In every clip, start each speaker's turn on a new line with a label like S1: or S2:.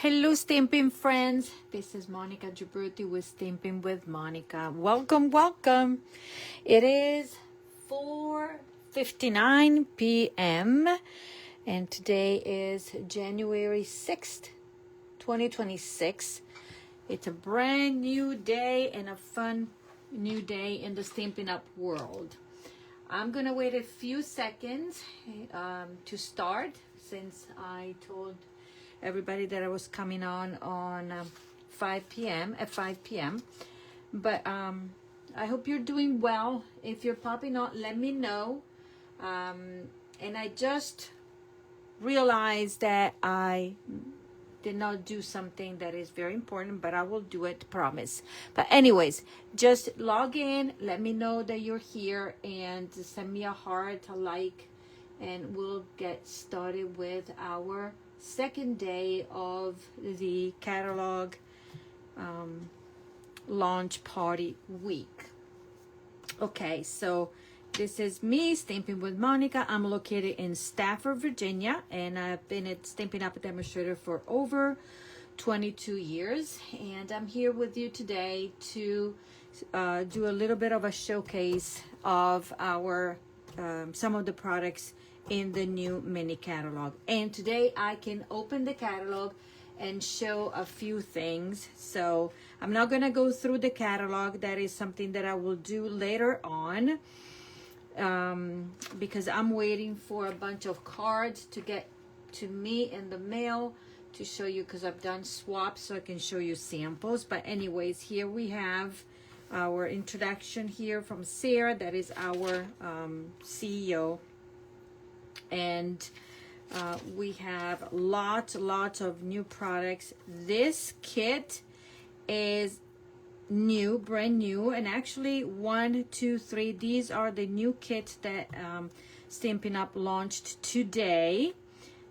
S1: Hello, Stampin' friends. This is Monica Gibruti with Stampin' with Monica. Welcome, welcome. It is 4:59 p.m. and today is January 6th, 2026. It's a brand new day and a fun new day in the Stampin' Up world. I'm gonna wait a few seconds to start since I told everybody that I was coming on 5 p.m. at 5 p.m. But I hope you're doing well. If you're popping on, let me know. And I just realized that I did not do something that is very important, but I will do it, promise. But anyways, just log in, let me know that you're here, and send me a heart, a like, and we'll get started with our second day of the catalog launch party week. Okay, so this is me, Stampin' with Monica. I'm located in Stafford, Virginia, and I've been at Stampin' Up! Demonstrator for over 22 years. And I'm here with you today to do a little bit of a showcase of our some of the products in the new mini catalog. And today I can open the catalog and show a few things. So I'm not gonna go through the catalog. That is something that I will do later on, because I'm waiting for a bunch of cards to get to me in the mail to show you, because I've done swaps so I can show you samples. But anyways, here we have our introduction here from Sarah, that is our CEO. And we have lots of new products. This kit is new, brand new, and actually 1, 2, 3, these are the new kits that Stampin' Up! Launched today,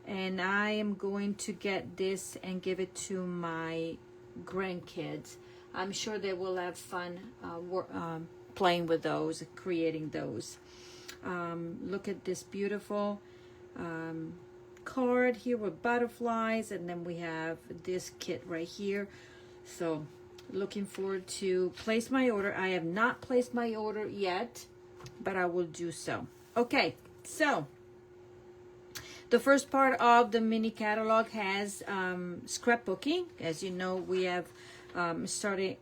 S1: and I am going to get this and give it to my grandkids. I'm sure they will have fun playing with those, creating those. Look at this beautiful card here with butterflies, and then we have this kit right here. So looking forward to place my order. I have not placed my order yet, but I will do so. Okay, so the first part of the mini catalog has scrapbooking. As you know, we have started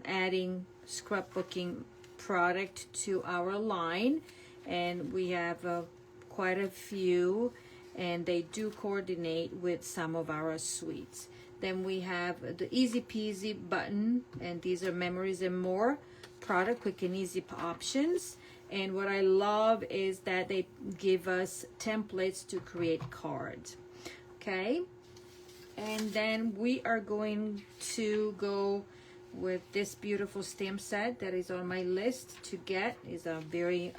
S1: adding scrapbooking product to our line, and we have quite a few, and they do coordinate with some of our suites. Then we have the Easy Peasy button, and these are Memories and More product, quick and easy options. And what I love is that they give us templates to create cards. Okay, and then we are going to go with this beautiful stamp set that is on my list to get. Is a very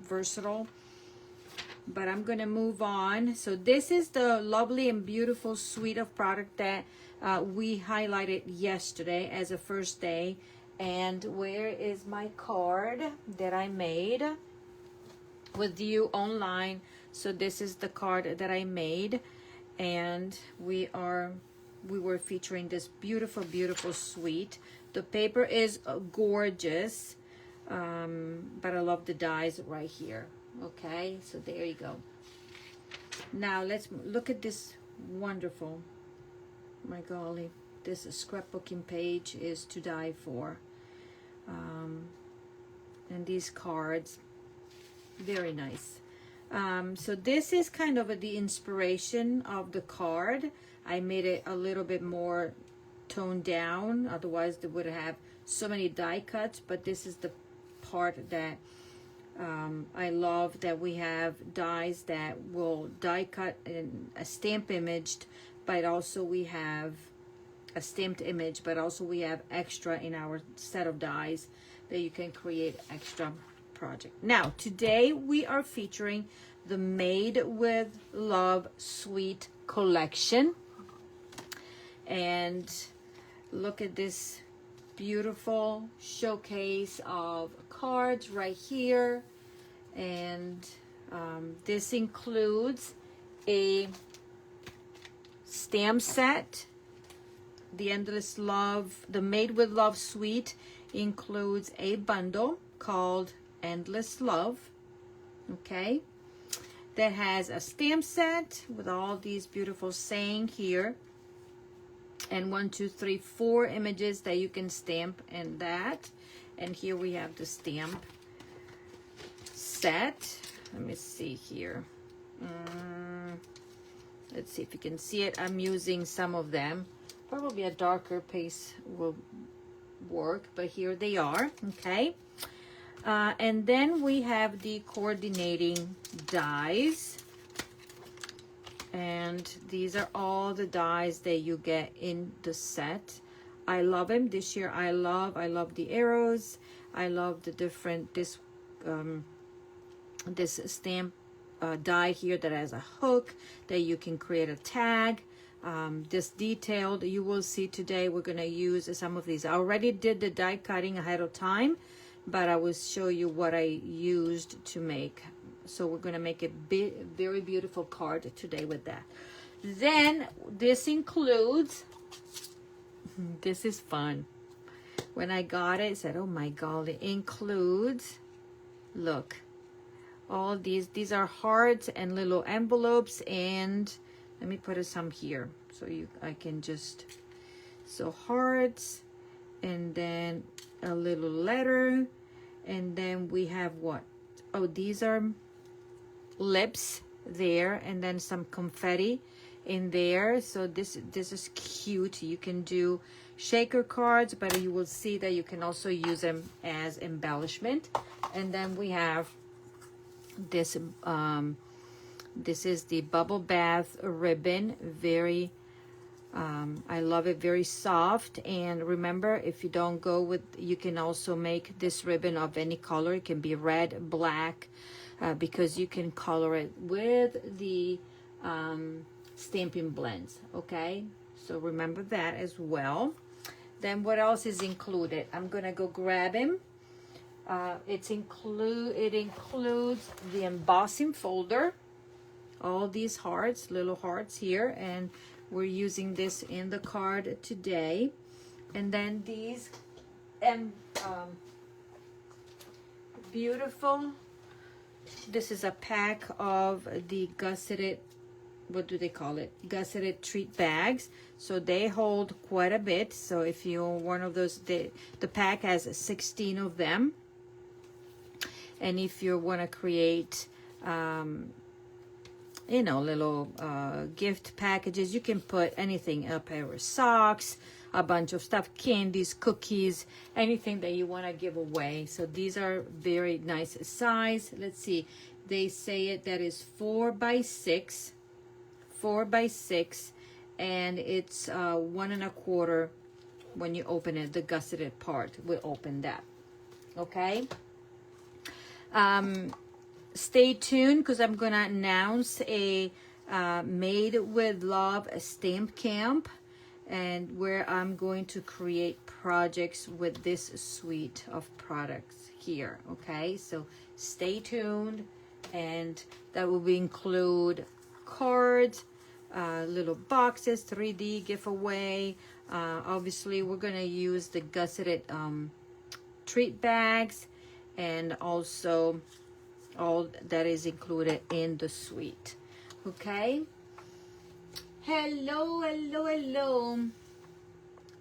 S1: versatile, but I'm gonna move on. So this is the lovely and beautiful suite of product that we highlighted yesterday as a first day. And where is my card that I made with you online? So this is the card that I made, and we were featuring this beautiful suite. The paper is gorgeous, but I love the dies right here. Okay, so there you go. Now let's look at this wonderful, my golly, this scrapbooking page is to die for. And these cards, very nice. So this is kind of the inspiration of the card. I made it a little bit more toned down, otherwise they would have so many die cuts. But this is the part that I love, that we have dies that will die cut in a stamp imaged, but also we have a stamped image, but also we have extra in our set of dies that you can create extra project. Now today we are featuring the Made with Love Suite collection, and look at this beautiful showcase of cards right here. And this includes a stamp set the Endless Love, the Made with Love suite includes a bundle called Endless Love, okay, that has a stamp set with all these beautiful saying here, and 1, 2, 3, 4 images that you can stamp in that. And here we have the stamp set. Let me see here. Let's see if you can see it. I'm using some of them. Probably a darker paste will work, but here they are, okay? And then we have the coordinating dies. And these are all the dies that you get in the set. I love them this year. I love the arrows. I love the different, this stamp die here that has a hook that you can create a tag. This detailed, you will see today we're going to use some of these. I already did the die cutting ahead of time, but I will show you what I used to make. So we're going to make a very beautiful card today with that. Then this includes, this is fun. When I got it, I said, oh my God, it includes, look, all these are hearts and little envelopes, and let me put some here so I can just, so hearts, and then a little letter, and then we have what? Oh, these are lips there, and then some confetti in there. So this is cute. You can do shaker cards, but you will see that you can also use them as embellishment. And then we have this this is the bubble bath ribbon. Very I love it, very soft. And remember, if you don't go with, you can also make this ribbon of any color. It can be red, black, because you can color it with the Stampin' blends, okay? So remember that as well. Then what else is included? I'm gonna go grab him. It includes the embossing folder, all these hearts, little hearts here, and we're using this in the card today. And then these beautiful, this is a pack of the gusseted, what do they call it? Gusseted treat bags. So they hold quite a bit. So if you're one of those, the pack has 16 of them. And if you want to create, you know, little gift packages, you can put anything, a pair of socks, a bunch of stuff, candies, cookies, anything that you want to give away. So these are very nice size. Let's see, they say it that is 4 by 6, and it's 1 1/4 when you open it. The gusseted part will open that, okay? Stay tuned, because I'm gonna announce a Made with Love stamp camp, and where I'm going to create projects with this suite of products here, okay? So stay tuned, and that will include cards, little boxes, 3D giveaway. Obviously we're gonna use the gusseted treat bags, and also all that is included in the suite, okay? Hello.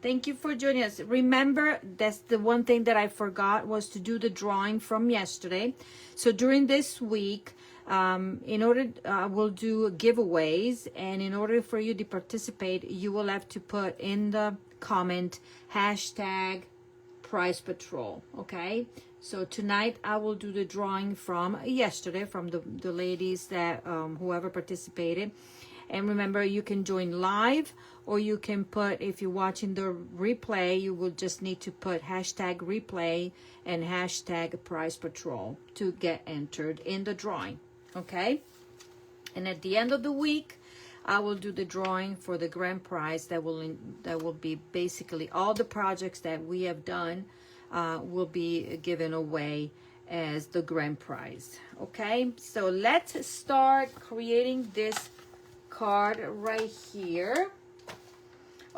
S1: Thank you for joining us. Remember, that's the one thing that I forgot, was to do the drawing from yesterday. So during this week, in order, we'll do giveaways, and in order for you to participate, you will have to put in the comment hashtag Price Patrol, okay? So tonight I will do the drawing from yesterday, from the ladies that whoever participated. And remember, you can join live, or you can put, if you're watching the replay, you will just need to put hashtag replay and hashtag Price Patrol to get entered in the drawing, okay? And at the end of the week, I will do the drawing for the grand prize. That will be basically all the projects that we have done will be given away as the grand prize, okay? So let's start creating this card right here.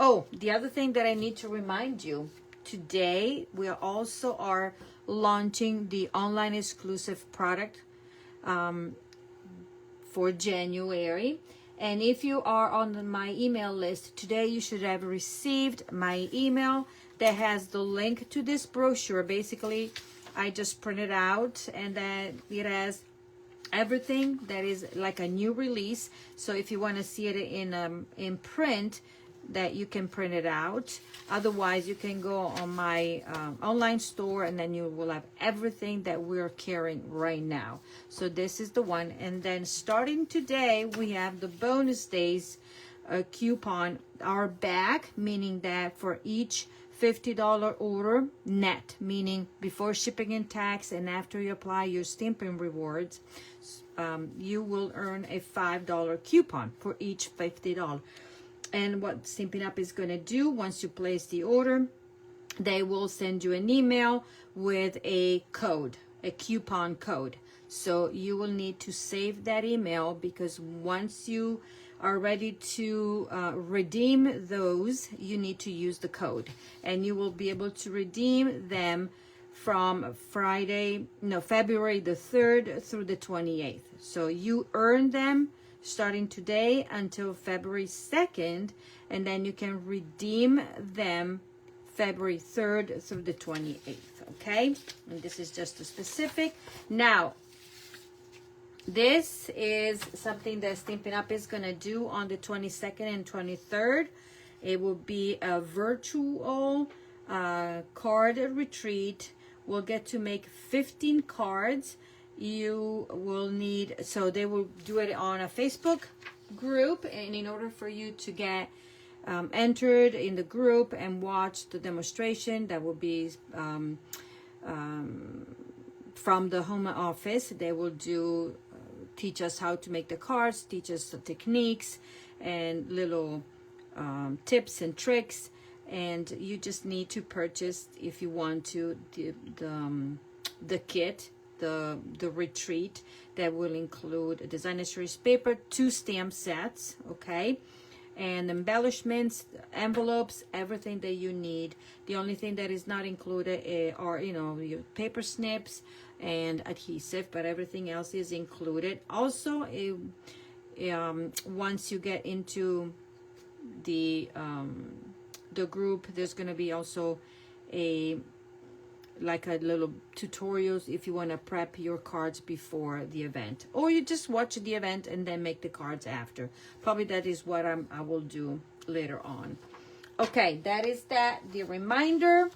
S1: Oh, the other thing that I need to remind you, today we also are launching the online exclusive product for January. And if you are on my email list today, you should have received my email that has the link to this brochure. Basically, I just printed out, and then it has everything that is like a new release. So if you want to see it in print, that you can print it out. Otherwise, you can go on my online store, and then you will have everything that we're carrying right now. So this is the one. And then starting today, we have the bonus days coupon are back, meaning that for each $50 order net, meaning before shipping and tax and after you apply your Stampin' rewards, you will earn a $5 coupon for each $50. And what Stampin' Up! Is going to do, once you place the order, they will send you an email with a code, a coupon code. So you will need to save that email, because once you are ready to redeem those, you need to use the code. And you will be able to redeem them from February the 3rd through the 28th. So you earn them starting today until February 2nd, and then you can redeem them February 3rd through the 28th, okay? And this is just a specific. Now, this is something that Stampin' Up! Is going to do on the 22nd and 23rd. It will be a virtual card retreat. We'll get to make 15 cards. You will need, so they will do it on a Facebook group, and in order for you to get entered in the group and watch the demonstration, that will be from the home office. They will do teach us how to make the cards, teach us the techniques and little tips and tricks. And you just need to purchase, if you want to, the kit, the retreat, that will include a designer series paper, 2 stamp sets, okay, and embellishments, envelopes, everything that you need. The only thing that is not included are your paper snips and adhesive, but everything else is included. Also, once you get into the group, there's going to be also a little tutorials if you want to prep your cards before the event, or you just watch the event and then make the cards after. Probably that is what I will do later on. Okay, that is the reminder.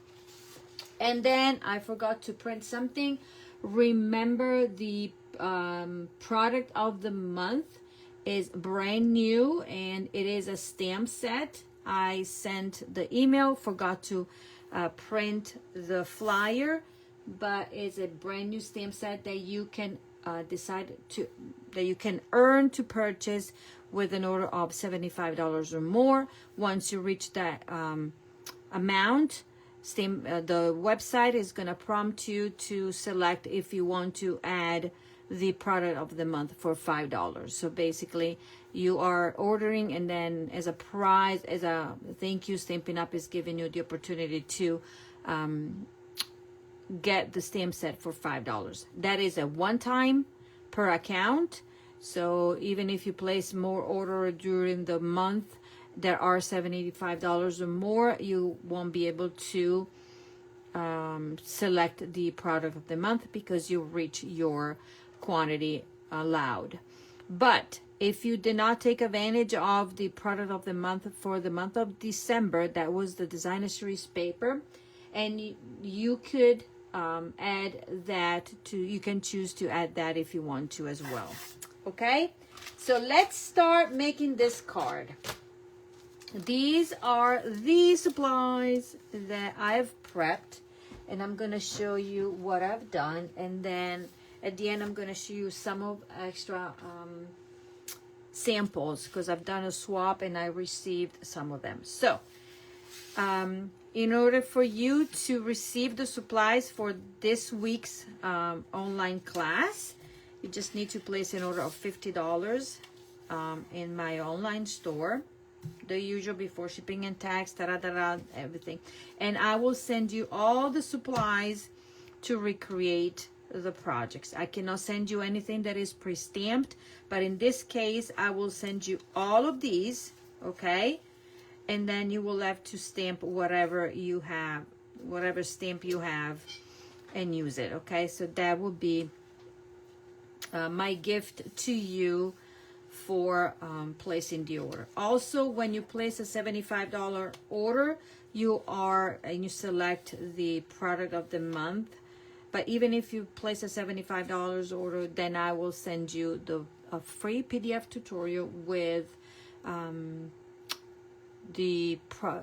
S1: And then I forgot to print something. Remember, the product of the month is brand new, and it is a stamp set. I sent the email, forgot to print the flyer, but it's a brand new stamp set that you can earn to purchase with an order of $75 or more. Once you reach that amount, the website is going to prompt you to select if you want to add the product of the month for $5. So basically, you are ordering, and then as a prize, as a thank you, Stampin' Up! Is giving you the opportunity to get the stamp set for $5. That is a one-time per account. So even if you place more order during the month that are $75 or more, you won't be able to select the product of the month because you reach your quantity allowed. But if you did not take advantage of the product of the month for the month of December, that was the designer series paper, and you could add that to, you can choose to add that if you want to as well. Okay, so let's start making this card. These are the supplies that I've prepped, and I'm going to show you what I've done, and then at the end I'm going to show you some of extra samples, because I've done a swap and I received some of them. So in order for you to receive the supplies for this week's online class, you just need to place an order of $50 in my online store. the usual before shipping and tax, everything. And I will send you all the supplies to recreate the projects. I cannot send you anything that is pre-stamped, but in this case, I will send you all of these, okay? And then you will have to stamp whatever you have, whatever stamp you have, and use it, okay? So that will be my gift to you for placing the order. Also, when you place a $75 order, you select the product of the month. But even if you place a $75 order, then I will send you a free PDF tutorial with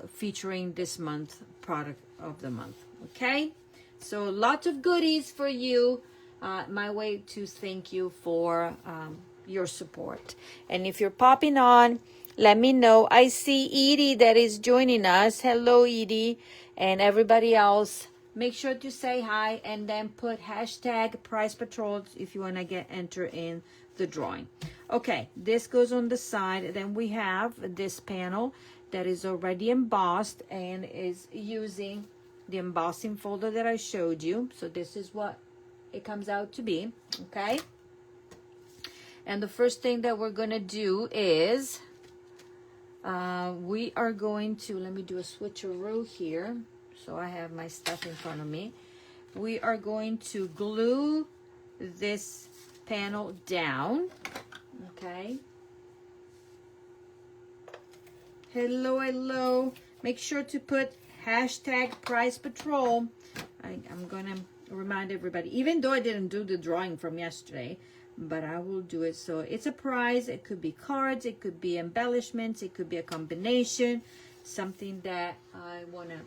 S1: featuring this month product of the month. Okay, so lots of goodies for you. My way to thank you for your support. And if you're popping on, let me know. I see Edie that is joining us. Hello, Edie, and everybody else. Make sure to say hi and then put hashtag Price Patrol if you want to enter in the drawing. Okay, this goes on the side. Then we have this panel that is already embossed and is using the embossing folder that I showed you. So this is what it comes out to be, okay? And the first thing that we're gonna do is we are going to, let me do a switcheroo here so I have my stuff in front of me. We are going to glue this panel down, okay? Hello, hello. Make sure to put hashtag Price Patrol. I'm gonna remind everybody, even though I didn't do the drawing from yesterday, but I will do it. So it's a prize. It could be cards, it could be embellishments, it could be a combination, something that I want to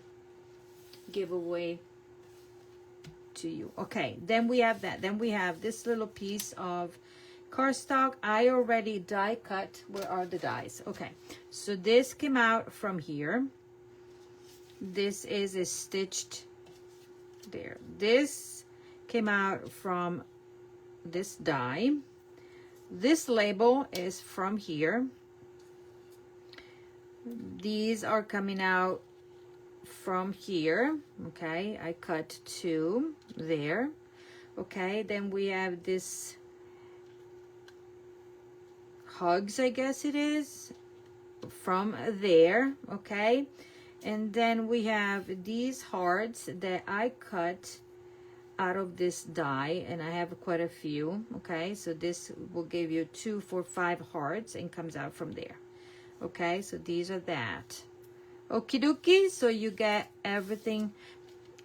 S1: give away to you. Okay, then we have that. Then we have this little piece of cardstock. I already die cut. Where are the dies? Okay, so this came out from here. This is stitched there. This came out from this die. This label is from here. These are coming out from here. Okay, I cut two there. Okay, then we have this hugs, I guess it is, from there. Okay, and then we have these hearts that I cut out of this die, and I have quite a few. Okay, so this will give you 2, 4, 5 hearts and comes out from there. Okay, so these are that. Okie dokie, so you get everything.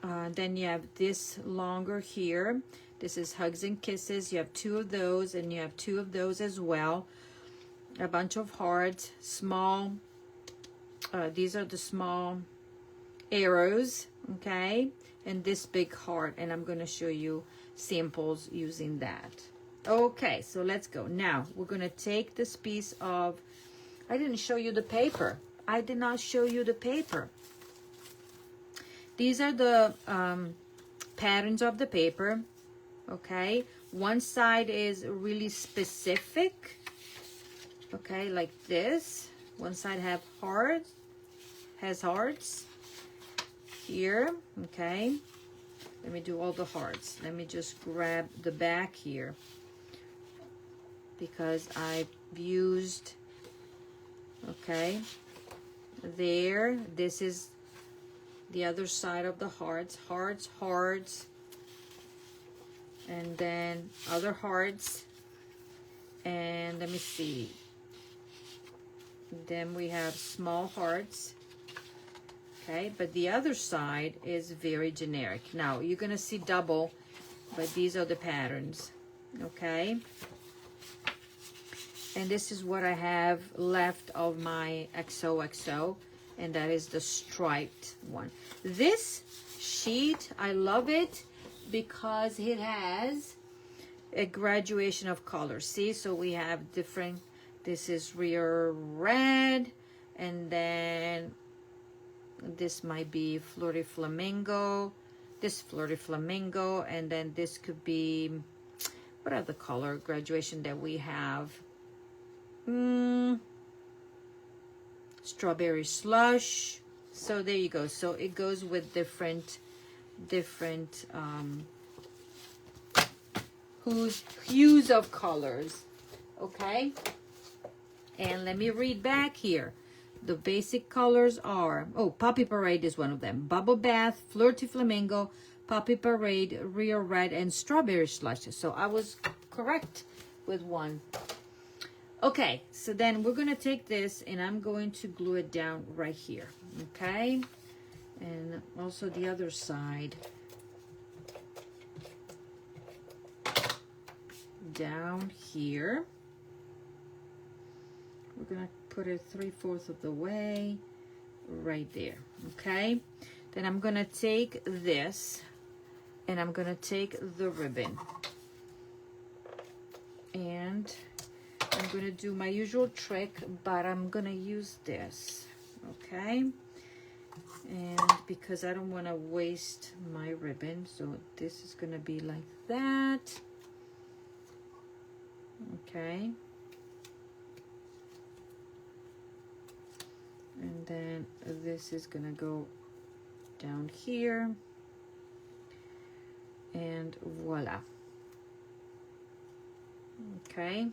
S1: Then you have this longer here. This is hugs and kisses. You have 2 of those, and you have 2 of those as well. A bunch of hearts, small. These are the small arrows, okay? And this big heart, and I'm going to show you samples using that. Okay, so let's go. Now, we're going to take this piece of, I didn't show you the paper. I did not show you the paper. These are the patterns of the paper, okay? One side is really specific, okay, like this. One side has hearts here, okay? Let me do all the hearts. Let me just grab the back here because I've used, okay, there. This is the other side of the hearts, hearts, and then other hearts, and let me see. Then we have small hearts, okay, but the other side is very generic. Now you're gonna see double, but these are the patterns, okay? And this is what I have left of my XOXO, and that is the striped one. This sheet, I love it because it has a graduation of colors. See, so we have different, this is real red, and then this might be Flirty Flamingo, this Flirty Flamingo, and then this could be, what are the color graduation that we have? strawberry slush. So there you go. So it goes with different hues of colors. Okay, and let me read back here. The basic colors are, oh, Poppy Parade is one of them. Bubble Bath, Flirty Flamingo, Poppy Parade, Real Red, and Strawberry Slush. So I was correct with one. Okay, so then we're going to take this and I'm going to glue it down right here. Okay, and also the other side. Down here. We're going to put it 3/4 of the way right there. Okay, then I'm going to take this and I'm going to take the ribbon and I'm going to do my usual trick, but I'm going to use this. Okay, and because I don't want to waste my ribbon, so this is going to be like that. Okay, and then this is gonna go down here, and voila. Okay,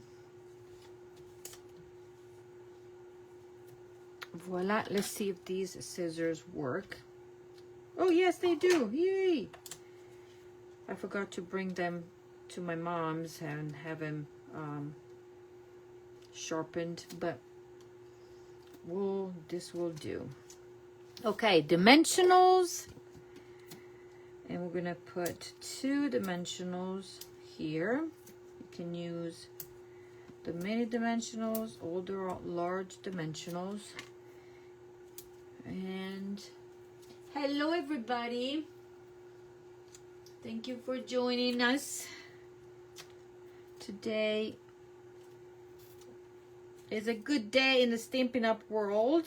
S1: voila. Let's see if these scissors work. Oh yes, they do. Yay! I forgot to bring them to my mom's and have them sharpened, but this will do. Okay, dimensionals, and we're gonna put 2 dimensionals here. You can use the mini dimensionals, older large dimensionals. And hello everybody, thank you for joining us. Today is a good day in the Stampin' Up world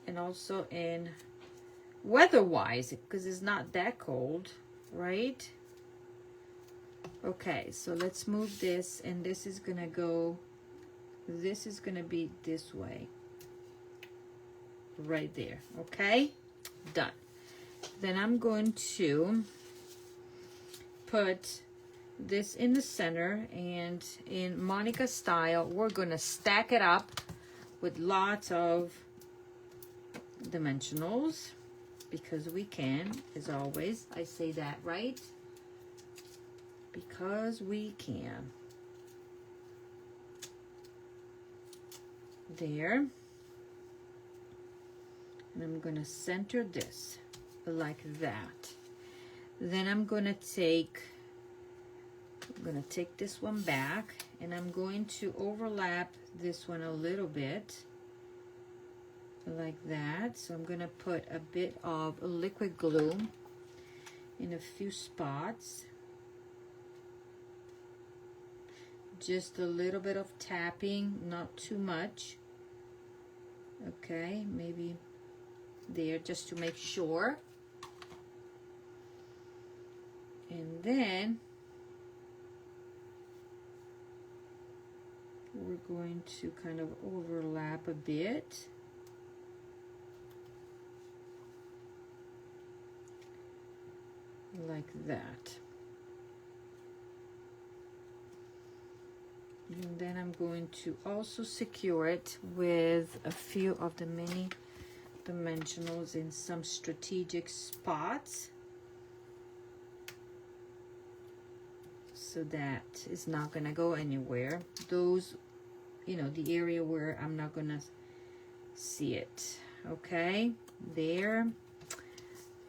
S1: and also in weather-wise because it's not that cold, right? Okay, so let's move this, and this is gonna be this way, right there. Okay, done. Then I'm going to put this in the center, and in Monica style we're gonna stack it up with lots of dimensionals because we can, as always. I say that, right? Because we can. There. And I'm gonna center this like that. Then I'm gonna take this one back, and I'm going to overlap this one a little bit like that. So I'm going to put a bit of liquid glue in a few spots, just a little bit of tapping, not too much. Okay, maybe there, just to make sure. And then we're going to kind of overlap a bit. Like that. And then I'm going to also secure it with a few of the mini dimensionals in some strategic spots, so that it's not gonna go anywhere. Those, the area where I'm not gonna see it. Okay, there.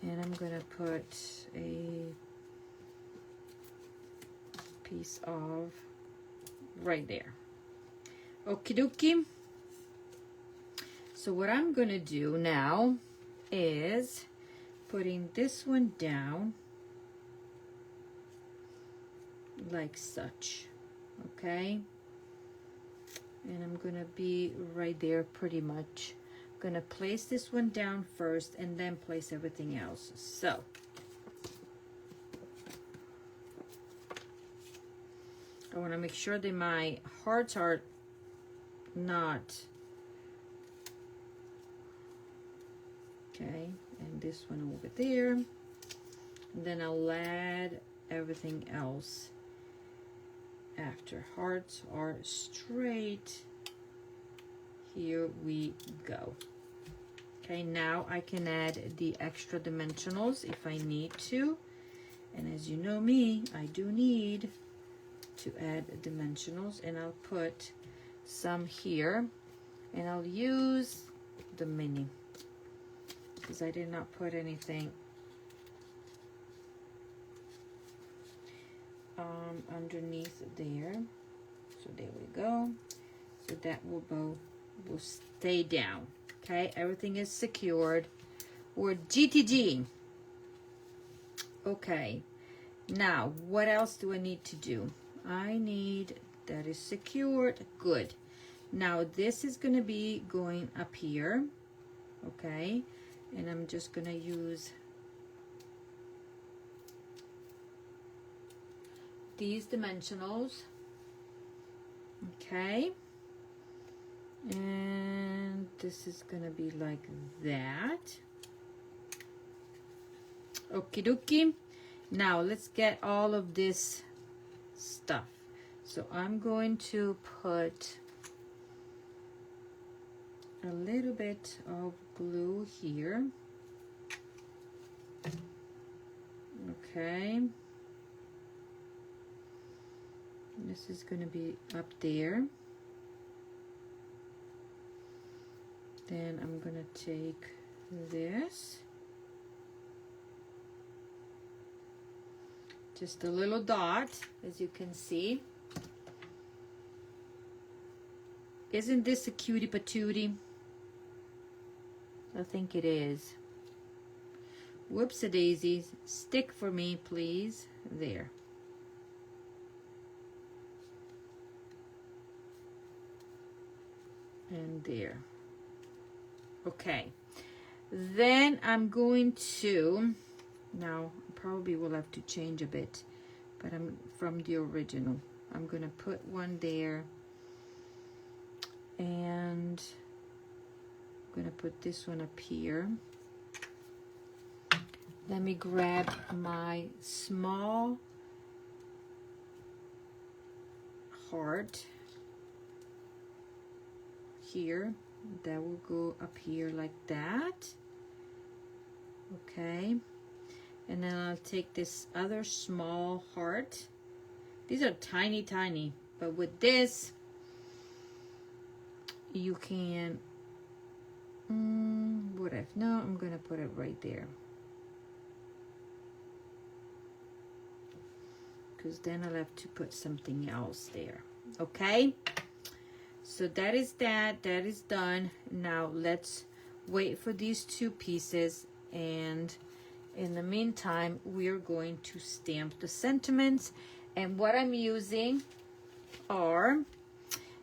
S1: And I'm gonna put a piece of right there. Okie dokie. So what I'm gonna do now is putting this one down like such. Okay, and I'm gonna be right there pretty much. I'm gonna place this one down first and then place everything else. So I want to make sure that my hearts are not Okay, and this one over there. And then I'll add everything else after. Hearts are straight. Here we go. Okay, now I can add the extra dimensionals if I need to. And as you know me, I do need to add dimensionals, and I'll put some here, and I'll use the mini because I did not put anything underneath there. So there we go. So that will stay down. Okay, everything is secured. We're GTG. Okay, now what else do I need to do? I need, that is secured. Good. Now this is going to be going up here. Okay, and I'm just going to use these dimensionals. Okay, and this is going to be like that. Okie dokie. Now let's get all of this stuff. So I'm going to put a little bit of glue here. Okay. This is going to be up there. Then I'm going to take this. Just a little dot, as you can see. Isn't this a cutie patootie? I think it is. Whoops-a-daisies. Stick for me, please. There. And there. Okay. Then I'm going to, now probably will have to change a bit, but I'm from the original. I'm going to put one there, and I'm going to put this one up here. Let me grab my small heart here. That will go up here like that. Okay. And then I'll take this other small heart. These are tiny, tiny. But with this, you can, what if, no, I'm going to put it right there. Because then I'll have to put something else there. Okay? So that is that. That is done. Now let's wait for these two pieces, and in the meantime, we're going to stamp the sentiments. And what I'm using are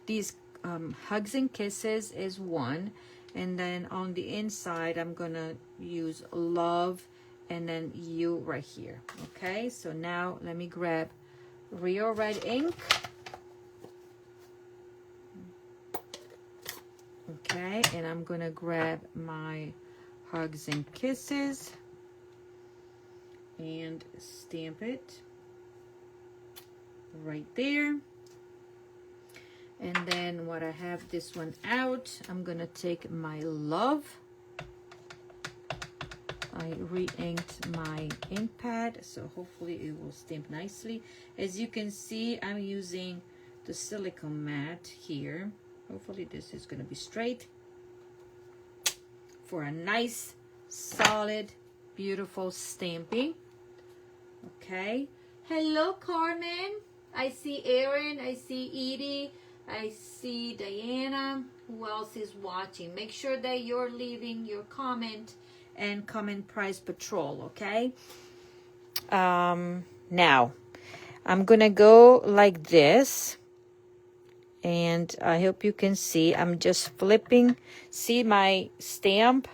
S1: these Hugs and Kisses is one. And then on the inside, I'm going to use love and then you right here. Okay, so now let me grab Rio Red ink. Okay, and I'm going to grab my Hugs and Kisses and stamp it right there. And then what I have this one out, I'm going to take my love. I re-inked my ink pad, so hopefully it will stamp nicely. As you can see, I'm using the silicone mat here. Hopefully this is going to be straight for a nice, solid, beautiful stamping. Okay. Hello, Carmen. I see Erin. I see Edie. I see Diana. Who else is watching? Make sure that you're leaving your comment and comment Prize Patrol, okay? Now, I'm going to go like this. And I hope you can see, I'm just flipping. See my stamp?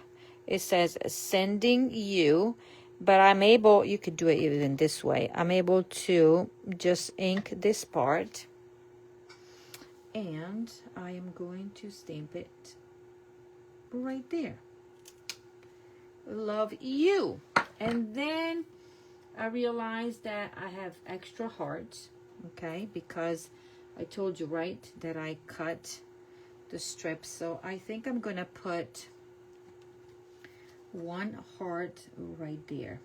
S1: It says sending you, but I'm able, you could do it even this way. I'm able to just ink this part. And I am going to stamp it right there. love you. And then I realized that I have extra hearts, okay, because I told you, right, that I cut the strips. So I think I'm gonna put one heart right there.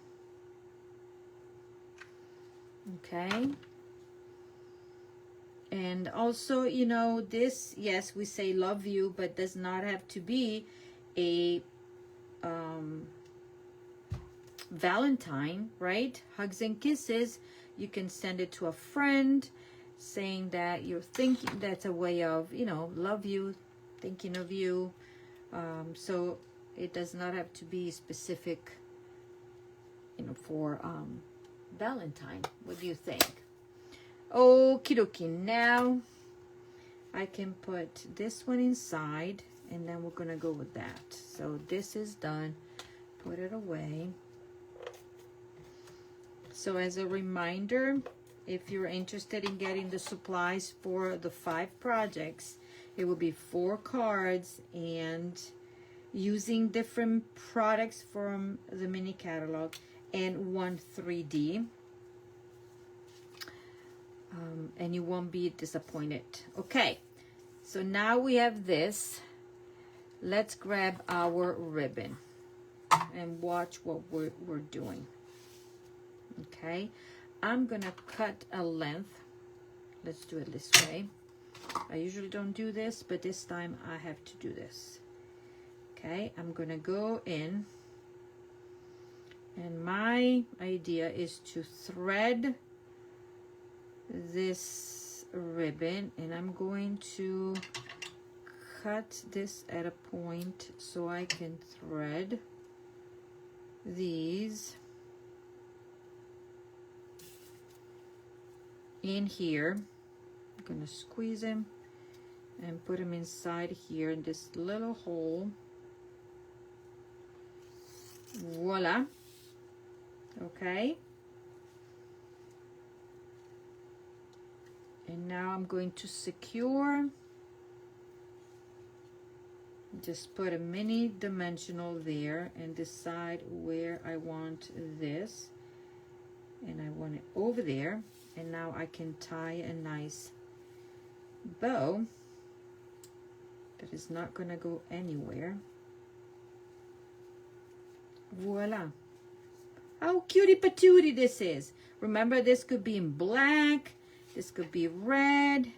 S1: Okay. And also, you know, this, yes, we say love you, but does not have to be a Valentine, right? Hugs and kisses. You can send it to a friend saying that you're thinking, that's a way of, you know, love you, thinking of you. So it does not have to be specific, you know, for Valentine. What do you think? Okie dokie. Now I can put this one inside, and then we're gonna go with that. So this is done. Put it away. So as a reminder, if you're interested in getting the supplies for the 5 projects, it will be 4 cards and using different products from the mini catalog and 1 3D. And you won't be disappointed. Okay, so now we have this. Let's grab our ribbon and watch what we're doing. Okay, I'm gonna cut a length. Let's do it this way. I usually don't do this, but this time I have to do this. Okay, I'm gonna go in, and my idea is to thread this ribbon, and I'm going to cut this at a point so I can thread these in here. I'm gonna squeeze them and put them inside here in this little hole. Voila. Okay. And now I'm going to secure. Just put a mini dimensional there and decide where I want this. And I want it over there. And now I can tie a nice bow that is not going to go anywhere. Voila. How cutie patootie this is. Remember, this could be in black. This could be red.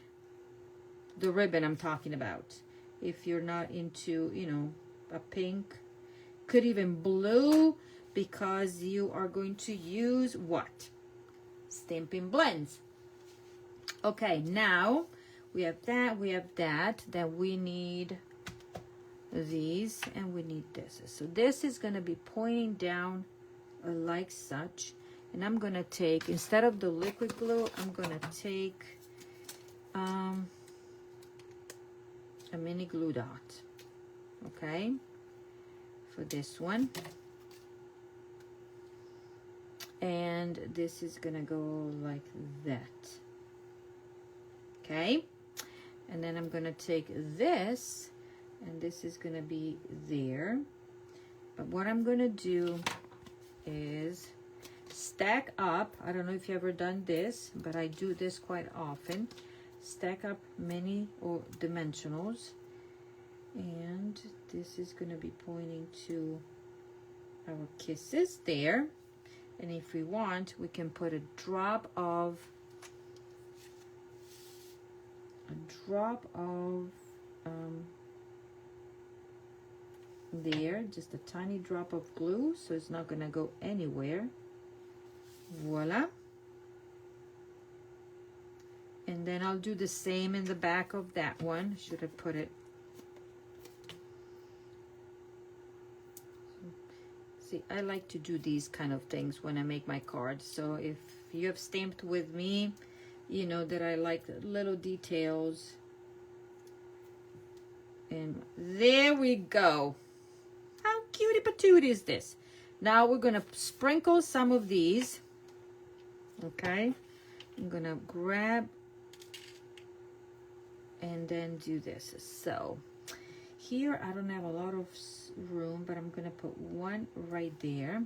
S1: The ribbon I'm talking about. If you're not into, you know, a pink. Could even blue, because you are going to use what? Stampin' blends. Okay, now we have that, we have that. Then we need these, and we need this. So this is going to be pointing down like such. And I'm going to take, instead of the liquid glue, I'm going to take a mini glue dot. Okay, for this one. And this is gonna go like that. Okay, and then I'm gonna take this, and this is gonna be there. But what I'm gonna do is stack up. I don't know if you've ever done this, but I do this quite often. Stack up many or dimensionals, and this is gonna be pointing to our kisses there. And if we want, we can put a drop of there, just a tiny drop of glue, so it's not gonna go anywhere. Voila. And then I'll do the same in the back of that one. Should have put it. See, I like to do these kind of things when I make my cards. So if you have stamped with me, you know that I like little details. And there we go. How cutie patootie is this? Now we're gonna sprinkle some of these. Okay, I'm gonna grab and then do this. So here I don't have a lot of room, but I'm gonna put one right there.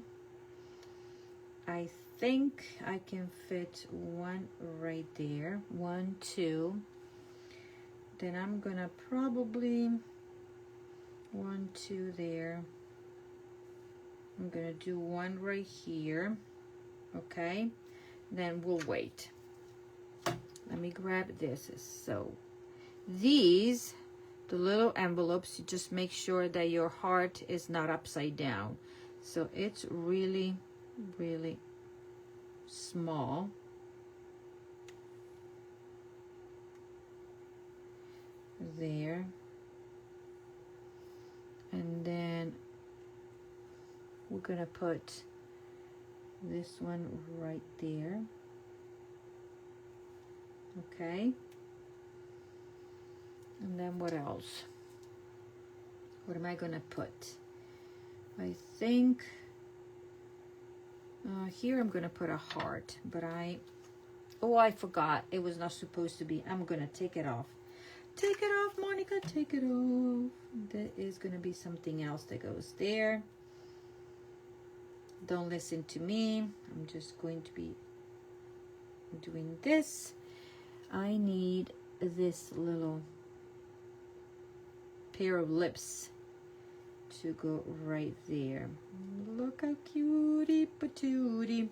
S1: I think I can fit one right there. 1, 2. Then I'm gonna probably 1, 2 there. I'm gonna do one right here. Okay, then we'll wait. Let me grab this. So these, the little envelopes, you just make sure that your heart is not upside down. So it's really, really small. There. And then we're gonna put this one right there. Okay. And then what else? What am I gonna put? I think here I'm gonna put a heart, but I forgot. It was not supposed to be. I'm gonna take it off. Take it off, Monica, take it off. There is gonna be something else that goes there. Don't listen to me. I'm just going to be doing this. I need this little pair of lips to go right there. Look how cutie patootie.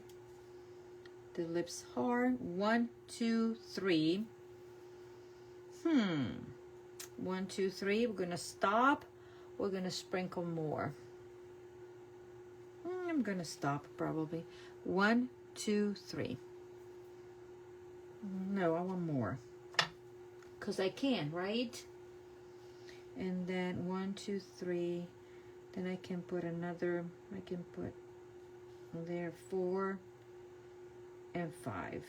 S1: The lips are 1, 2, 3. 1, 2, 3. We're gonna stop. We're gonna sprinkle more. I'm gonna stop probably. 1, 2, 3. No, I want more. Because I can, right? And then 1, 2, 3. Then I can put another, I can put there 4 and 5.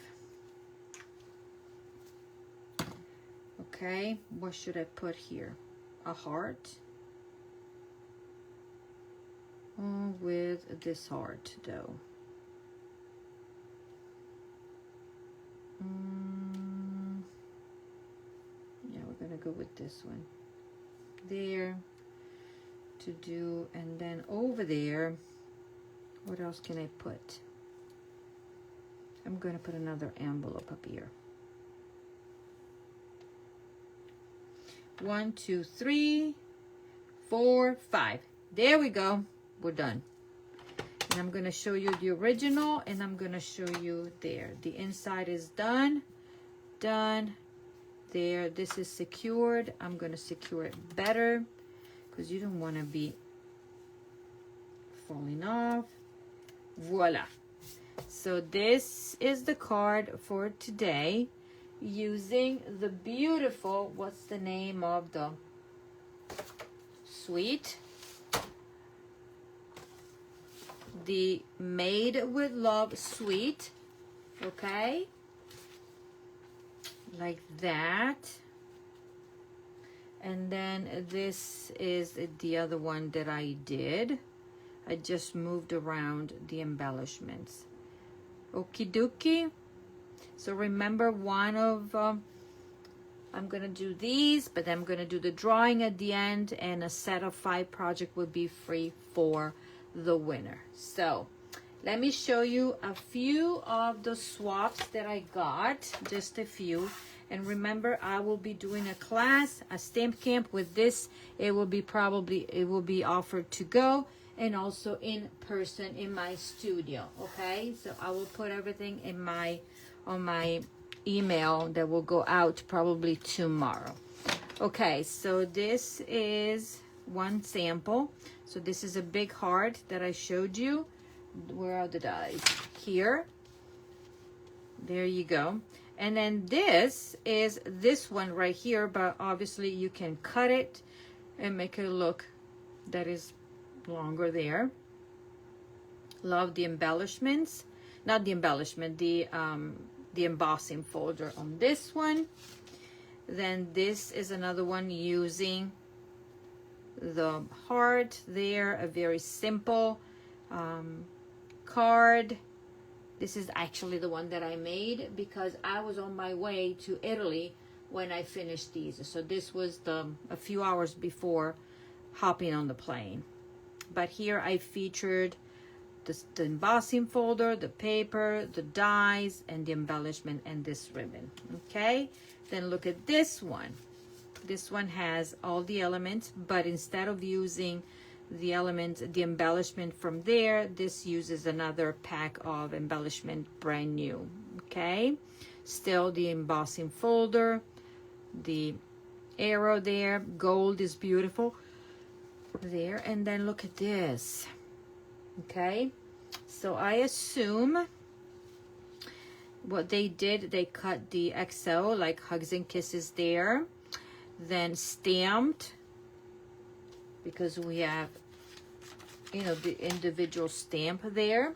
S1: Okay, what should I put here? A heart. With this heart though. Yeah, we're gonna go with this one there to do, and then over there, what else can I put? I'm gonna put another envelope up here. 1, 2, 3, 4, 5. There we go. We're done. And I'm going to show you the original, and I'm going to show you there. The inside is done. Done. There. This is secured. I'm going to secure it better because you don't want to be falling off. Voila. So this is the card for today using the beautiful, what's the name of the suite? The Made with Love suite, okay, like that. And then this is the other one that I did. I just moved around the embellishments. Okie dokie. So remember, one of I'm gonna do these, but I'm gonna do the drawing at the end, and a set of 5 project will be free for the winner. So let me show you a few of the swaps that I got, just a few. And remember, I will be doing a class, a stamp camp with this. It will be offered to go and also in person in my studio. Okay, so I will put everything in on my email that will go out probably tomorrow. Okay, so this is one sample. So this is a big heart that I showed you. Where are the dies? Here. There you go. And then this is this one right here, but obviously you can cut it and make it look that is longer there. Love the embellishments. Not the embellishment, the embossing folder on this one. Then this is another one using the heart there, a very simple card. This is actually the one that I made because I was on my way to Italy when I finished these. So this was a few hours before hopping on the plane. But here I featured the embossing folder, the paper, the dies, and the embellishment, and this ribbon. Okay, then look at this one. This one has all the elements, but instead of using the elements, the embellishment from there, this uses another pack of embellishment, brand new. Okay, still the embossing folder, the arrow there, gold is beautiful there. And then look at this. Okay, so I assume what they did, they cut the XO, like hugs and kisses there, then stamped, because we have, you know, the individual stamp there.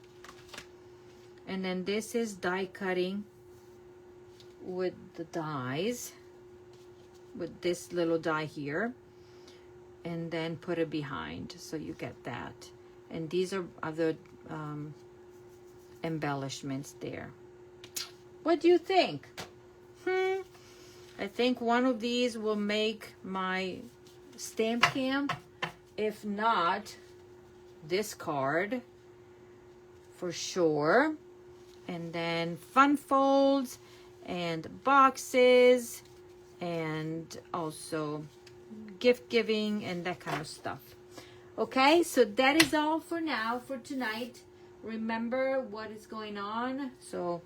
S1: And then this is die cutting with the dies, with this little die here, and then put it behind, so you get that. And these are other embellishments there. What do you think? I think one of these will make my stamp camp. If not, this card for sure. And then fun folds and boxes, and also gift giving and that kind of stuff. Okay, so that is all for now, for tonight. Remember what is going on. So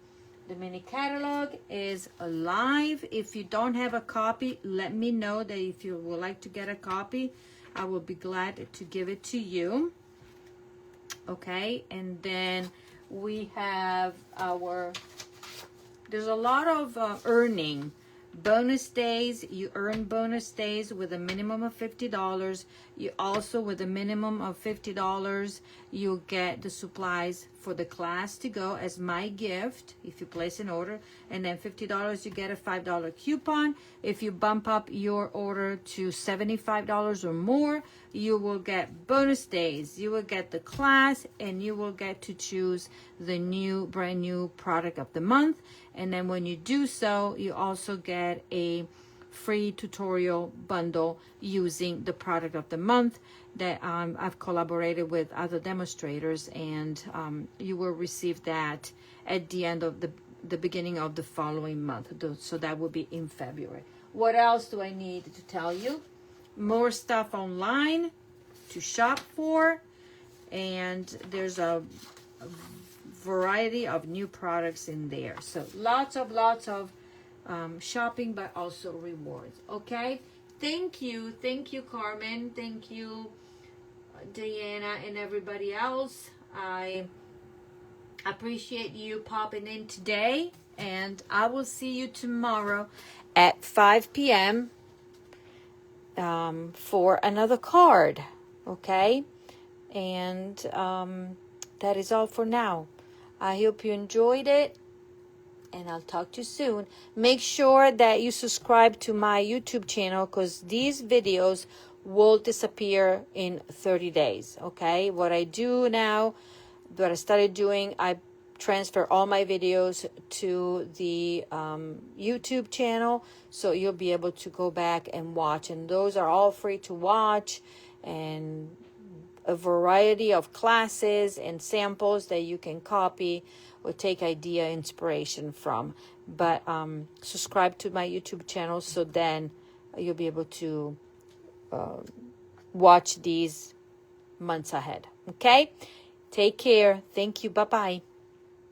S1: the mini catalog is alive. If you don't have a copy, let me know that if you would like to get a copy, I will be glad to give it to you. Okay, and then we have there's a lot of earning bonus days. You earn bonus days with a minimum of $50. You also, with a minimum of $50, you get the supplies for the class to go as my gift if you place an order. And then $50, you get a $5 coupon. If you bump up your order to $75 or more, you will get bonus days. You will get the class, and you will get to choose the brand new product of the month. And then when you do so, you also get a free tutorial bundle using the product of the month that I've collaborated with other demonstrators, and you will receive that at the end of the beginning of the following month. So that will be in February. What else do I need to tell you? More stuff online to shop for, and there's a variety of new products in there. So lots of shopping, but also rewards. Okay, thank you Carmen, thank you Diana, and everybody else. I appreciate you popping in today, and I will see you tomorrow at 5 p.m. For another card. Okay, and that is all for now. I hope you enjoyed it, and I'll talk to you soon. Make sure that you subscribe to my YouTube channel, because these videos will disappear in 30 days. Okay, what I do now, what I started doing, I transfer all my videos to the YouTube channel, so you'll be able to go back and watch, and those are all free to watch, and a variety of classes and samples that you can copy or take inspiration from. But subscribe to my YouTube channel, so then you'll be able to watch these months ahead. Okay, take care. Thank you. Bye-bye.